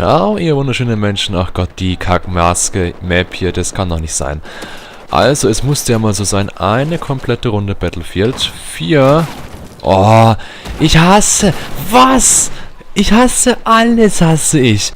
Ciao, ihr wunderschönen Menschen. Ach Gott, die Kackmaske-Map hier, das kann doch nicht sein. Also, es musste ja mal so sein. Eine komplette Runde Battlefield 4. Oh, ich hasse... Was? Ich hasse alles, hasse ich.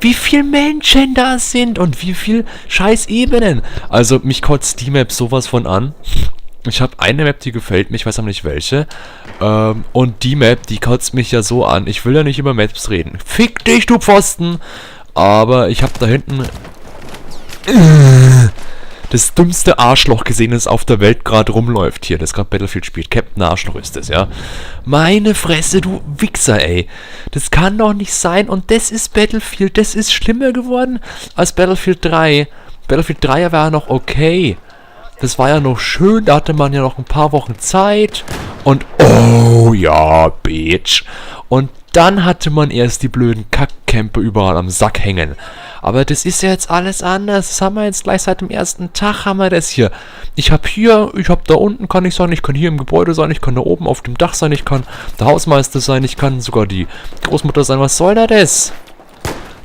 Wie viele Menschen da sind und wie viel scheiß Ebenen. Also, mich kotzt die Map sowas von an. Ich habe eine Map, die gefällt mir, ich weiß aber nicht welche. Und die Map, die kotzt mich ja so an. Ich will ja nicht über Maps reden. Fick dich, du Pfosten! Aber ich habe da hinten das dümmste Arschloch gesehen, das auf der Welt gerade rumläuft hier, das gerade Battlefield spielt. Captain Arschloch ist das, ja. Meine Fresse, du Wichser, ey. Das kann doch nicht sein. Und das ist Battlefield. Das ist schlimmer geworden als Battlefield 3. Battlefield 3 war ja noch okay. Das war ja noch schön, da hatte man ja noch ein paar Wochen Zeit. Und, oh ja, Bitch. Und dann hatte man erst die blöden Kackcamper überall am Sack hängen. Aber das ist ja jetzt alles anders. Das haben wir jetzt gleich seit dem ersten Tag, haben wir das hier. Ich habe da unten kann ich sein, ich kann hier im Gebäude sein, ich kann da oben auf dem Dach sein, ich kann der Hausmeister sein, ich kann sogar die Großmutter sein. Was soll da das?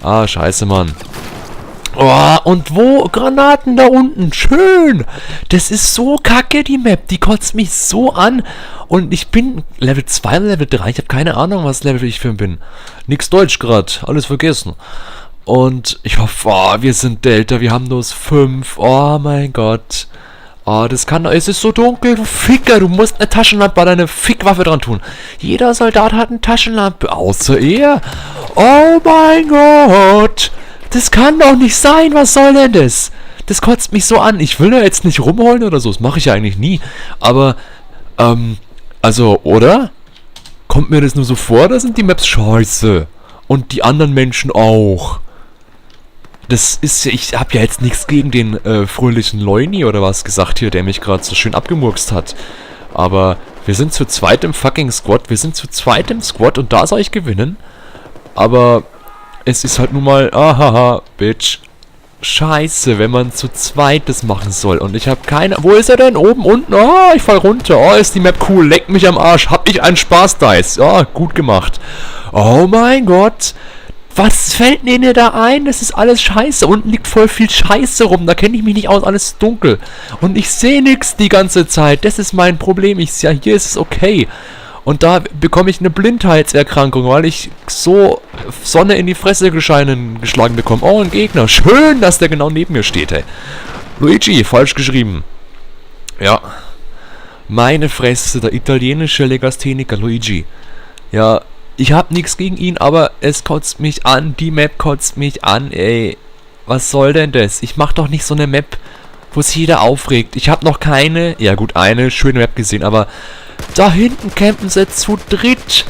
Ah, scheiße, Mann. Oh, und wo? Granaten da unten. Schön. Das ist so kacke, die Map. Die kotzt mich so an. Und ich bin Level 2 oder Level 3. Ich habe keine Ahnung, was Level ich für bin. Nix Deutsch gerade. Alles vergessen. Und ich hoffe, oh, wir sind Delta. Wir haben bloß 5. Oh mein Gott. Oh, das kann... Es ist so dunkel, du Ficker. Du musst eine Taschenlampe an deine Fickwaffe dran tun. Jeder Soldat hat eine Taschenlampe. Außer er. Oh mein Gott. Das kann doch nicht sein, was soll denn das? Das kotzt mich so an. Ich will ja jetzt nicht rumheulen oder so, das mache ich ja eigentlich nie. Aber, also, oder? Kommt mir das nur so vor, da sind die Maps scheiße. Und die anderen Menschen auch. Das ist ja, ich habe ja jetzt nichts gegen den fröhlichen Leuni oder was gesagt hier, der mich gerade so schön abgemurkst hat. Aber wir sind zu zweit im fucking Squad, und da soll ich gewinnen. Aber... Es ist halt nun mal, ahaha, Bitch. Scheiße, wenn man zu zweit das machen soll. Und ich habe keine... Wo ist er denn? Oben, unten? Oh, ich fall runter. Oh, ist die Map cool. Leck mich am Arsch. Hab ich einen Spaß-Dice. Ja, gut gemacht. Oh mein Gott. Was fällt denn da ein? Das ist alles scheiße. Unten liegt voll viel Scheiße rum. Da kenne ich mich nicht aus. Alles dunkel. Und ich sehe nichts die ganze Zeit. Das ist mein Problem. Hier ist es okay. Und da bekomme ich eine Blindheitserkrankung, weil ich so Sonne in die Fresse geschlagen bekomme. Oh, ein Gegner. Schön, dass der genau neben mir steht, ey. Luigi, falsch geschrieben. Ja. Meine Fresse, der italienische Legastheniker Luigi. Ja, ich habe nichts gegen ihn, aber es kotzt mich an. Die Map kotzt mich an, ey. Was soll denn das? Ich mach doch nicht so eine Map, wo sich jeder aufregt. Ich habe noch keine, ja gut, eine schöne Map gesehen, aber... Da hinten campen sie zu dritt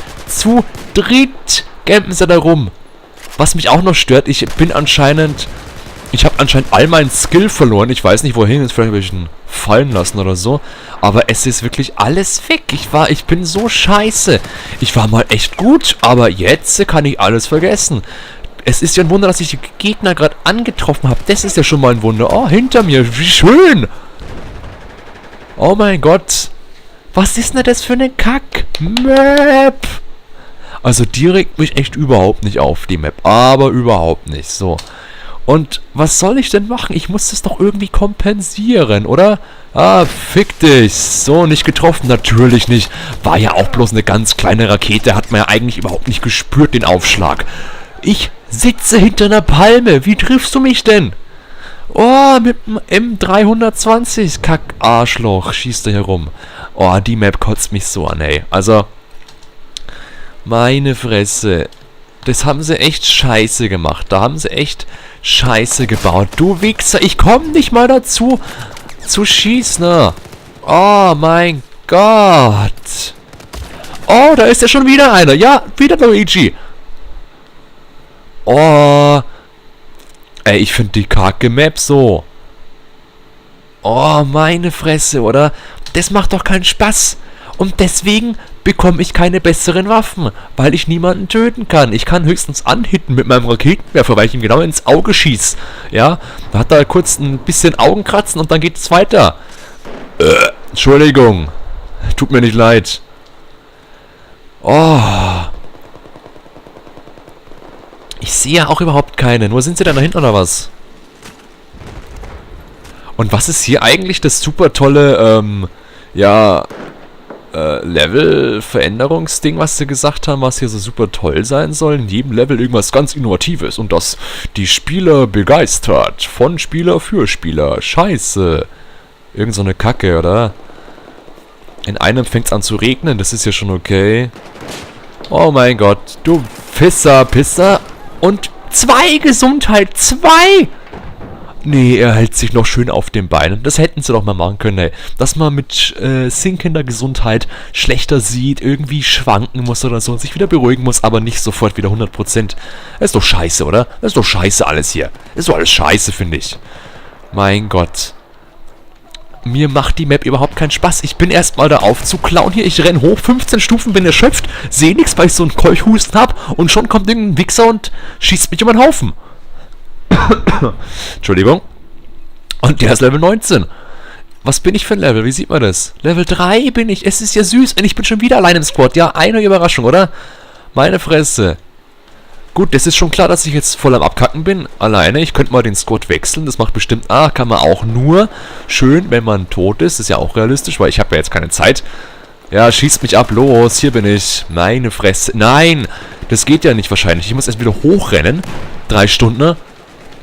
campen sie da rum. Was mich auch noch stört, ich habe anscheinend all meinen Skill verloren. Ich weiß nicht wohin, jetzt vielleicht habe ich ihn fallen lassen oder so. Aber es ist wirklich alles weg. Ich bin so scheiße. Ich war mal echt gut, aber jetzt kann ich alles vergessen. Es ist ja ein Wunder, dass ich die Gegner gerade angetroffen habe. Das ist ja schon mal ein Wunder. Oh, hinter mir, wie schön. Oh mein Gott. Was ist denn das für eine Kack-Map? Also die regt mich echt überhaupt nicht auf, die Map. Aber überhaupt nicht, so. Und was soll ich denn machen? Ich muss das doch irgendwie kompensieren, oder? Ah, fick dich. So, nicht getroffen, natürlich nicht. War ja auch bloß eine ganz kleine Rakete. Hat man ja eigentlich überhaupt nicht gespürt, den Aufschlag. Ich sitze hinter einer Palme. Wie triffst du mich denn? Oh, mit dem M320, Kack-Arschloch, schießt er herum. Oh, die Map kotzt mich so an, ey. Also, meine Fresse. Das haben sie echt scheiße gemacht. Da haben sie echt scheiße gebaut. Du Wichser, ich komme nicht mal dazu, zu schießen. Ne? Oh, mein Gott. Oh, da ist ja schon wieder einer. Ja, wieder Luigi. Oh, ey, ich finde die kacke Map so. Oh, meine Fresse, oder? Das macht doch keinen Spaß. Und deswegen bekomme ich keine besseren Waffen, weil ich niemanden töten kann. Ich kann höchstens anhitten mit meinem Raketenwerfer, weil ich ihm genau ins Auge schieße. Ja, da hat er kurz ein bisschen Augenkratzen und dann geht es weiter. Entschuldigung. Tut mir nicht leid. Oh. sehe ja auch überhaupt keine. Wo sind sie denn da hinten oder was? Und was ist hier eigentlich das super tolle, Level-Veränderungsding, was sie gesagt haben, was hier so super toll sein soll? In jedem Level irgendwas ganz Innovatives und das die Spieler begeistert. Von Spieler für Spieler. Scheiße. Irgend so eine Kacke, oder? In einem fängt es an zu regnen, das ist ja schon okay. Oh mein Gott, du Pisser. Und 2 Gesundheit, 2! Nee, er hält sich noch schön auf den Beinen. Das hätten sie doch mal machen können, ey. Dass man mit sinkender Gesundheit schlechter sieht, irgendwie schwanken muss oder so, sich wieder beruhigen muss, aber nicht sofort wieder 100%. Das ist doch scheiße, oder? Das ist doch scheiße alles hier. Das ist doch alles scheiße, finde ich. Mein Gott. Mir macht die Map überhaupt keinen Spaß. Ich bin erstmal da aufzuklauen hier. Ich renn hoch, 15 Stufen, bin erschöpft, sehe nichts, weil ich so einen Keuchhusten hab und schon kommt irgendein Wichser und schießt mich um den Haufen. Entschuldigung. Und der ist Level 19. Was bin ich für ein Level? Wie sieht man das? Level 3 bin ich. Es ist ja süß. Und ich bin schon wieder allein im Squad. Ja, eine Überraschung, oder? Meine Fresse. Gut, das ist schon klar, dass ich jetzt voll am Abkacken bin. Alleine. Ich könnte mal den Squad wechseln. Das macht bestimmt... kann man auch nur. Schön, wenn man tot ist. Ist ja auch realistisch, weil ich habe ja jetzt keine Zeit. Ja, schießt mich ab. Los, hier bin ich. Meine Fresse. Nein, das geht ja nicht wahrscheinlich. Ich muss erst wieder hochrennen. 3 Stunden.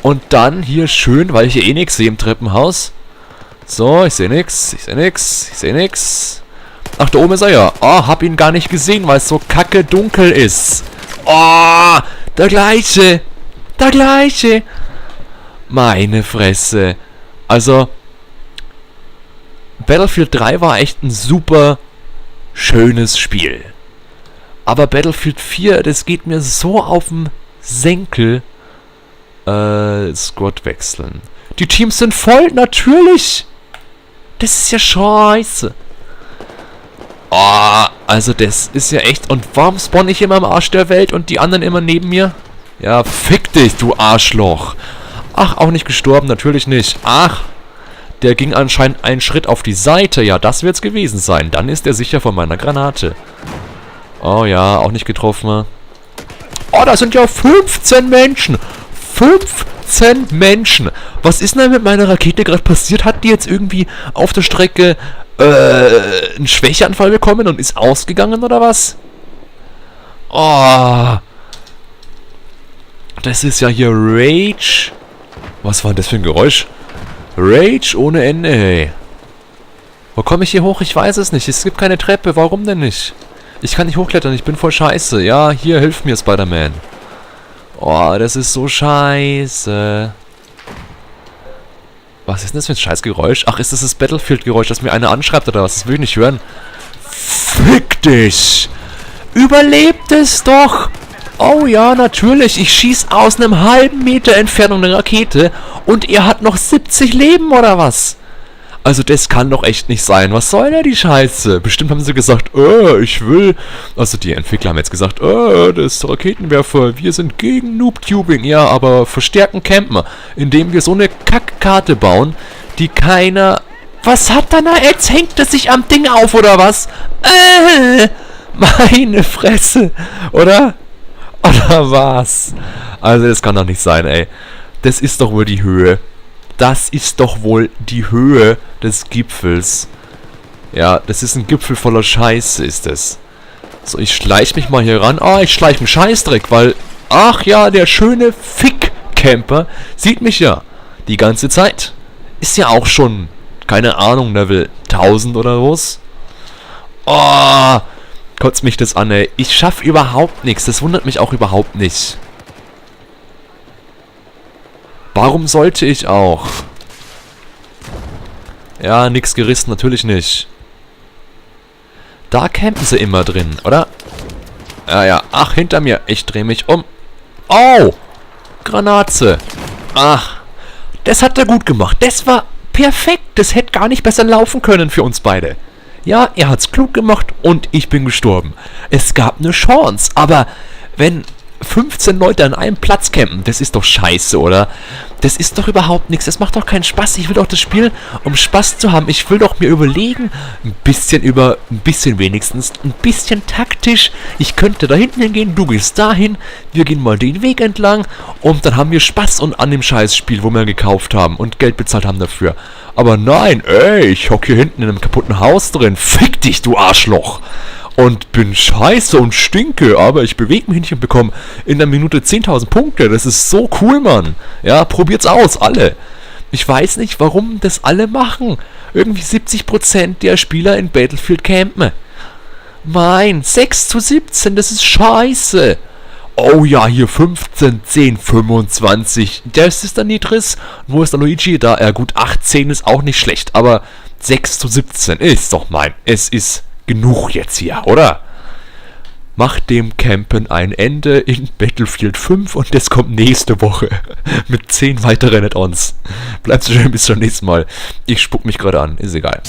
Und dann hier schön, weil ich hier eh nichts sehe im Treppenhaus. So, ich sehe nichts. Ach, da oben ist er ja. Oh, hab ihn gar nicht gesehen, weil es so kacke dunkel ist. Oh, der gleiche. Meine Fresse. Also, Battlefield 3 war echt ein super schönes Spiel. Aber Battlefield 4, das geht mir so auf den Senkel. Squad wechseln. Die Teams sind voll, natürlich. Das ist ja scheiße. Oh, also das ist ja echt... Und warum spawn ich immer am Arsch der Welt und die anderen immer neben mir? Ja, fick dich, du Arschloch. Ach, auch nicht gestorben, natürlich nicht. Ach, der ging anscheinend einen Schritt auf die Seite. Ja, das wird's gewesen sein. Dann ist er sicher von meiner Granate. Oh ja, auch nicht getroffen. Oh, da sind ja 15 Menschen. 15 Menschen. Was ist denn mit meiner Rakete gerade passiert? Hat die jetzt irgendwie auf der Strecke einen Schwächeanfall bekommen und ist ausgegangen oder was? Oh. Das ist ja hier Rage. Was war denn das für ein Geräusch? Rage ohne Ende, hey. Wo komme ich hier hoch? Ich weiß es nicht. Es gibt keine Treppe. Warum denn nicht? Ich kann nicht hochklettern. Ich bin voll scheiße. Ja, hier, hilf mir, Spider-Man. Oh, das ist so scheiße. Was ist denn das für ein Scheißgeräusch? Ach, ist das Battlefield-Geräusch, das mir einer anschreibt oder was? Das will ich nicht hören. Fick dich! Überlebt es doch! Oh ja, natürlich. Ich schieß aus einem halben Meter Entfernung eine Rakete und er hat noch 70 Leben oder was? Also das kann doch echt nicht sein. Was soll denn die Scheiße? Bestimmt haben sie gesagt, ich will... Also die Entwickler haben jetzt gesagt, das ist Raketenwerfer, wir sind gegen Noob-Tubing. Ja, aber verstärken campen, indem wir so eine Kackkarte bauen, die keiner... Was hat da jetzt? Hängt es sich am Ding auf, oder was? Meine Fresse. Oder? Oder was? Also das kann doch nicht sein, ey. Das ist doch wohl die Höhe. Das ist doch wohl die Höhe des Gipfels. Ja, das ist ein Gipfel voller Scheiße, ist es. So, ich schleich mich mal hier ran. Ich schleich einen Scheißdreck, weil... Ach ja, der schöne Fick-Camper sieht mich ja die ganze Zeit. Ist ja auch schon, keine Ahnung, Level 1000 oder was. Oh, kotzt mich das an, ey. Ich schaff überhaupt nichts. Das wundert mich auch überhaupt nicht. Warum sollte ich auch? Ja, nix gerissen, natürlich nicht. Da campen sie immer drin, oder? Ja. Ach, hinter mir. Ich drehe mich um. Oh! Granate. Ach. Das hat er gut gemacht. Das war perfekt. Das hätte gar nicht besser laufen können für uns beide. Ja, er hat's klug gemacht und ich bin gestorben. Es gab eine Chance, aber wenn 15 Leute an einem Platz campen. Das ist doch scheiße, oder? Das ist doch überhaupt nichts. Das macht doch keinen Spaß. Ich will doch das Spiel, um Spaß zu haben. Ich will doch mir überlegen, ein bisschen wenigstens, ein bisschen taktisch. Ich könnte da hinten hingehen, du gehst dahin, wir gehen mal den Weg entlang und dann haben wir Spaß und an dem Scheißspiel, wo wir gekauft haben und Geld bezahlt haben dafür. Aber nein, ey, ich hock hier hinten in einem kaputten Haus drin. Fick dich, du Arschloch! Und bin scheiße und stinke, aber ich bewege mich nicht und bekomme in einer Minute 10.000 Punkte. Das ist so cool, Mann. Ja, probiert's aus, alle. Ich weiß nicht, warum das alle machen. Irgendwie 70% der Spieler in Battlefield campen. Mein, 6:17, das ist scheiße. Oh ja, hier 15, 10, 25. Das ist der Nitris. Wo ist der Luigi? Da, ja gut, 18 ist auch nicht schlecht, aber 6:17 ist doch mein. Es ist genug jetzt hier, oder? Macht dem Campen ein Ende in Battlefield 5 und das kommt nächste Woche mit 10 weiteren Add-ons. Bleibt so schön, bis zum nächsten Mal. Ich spuck mich gerade an, ist egal.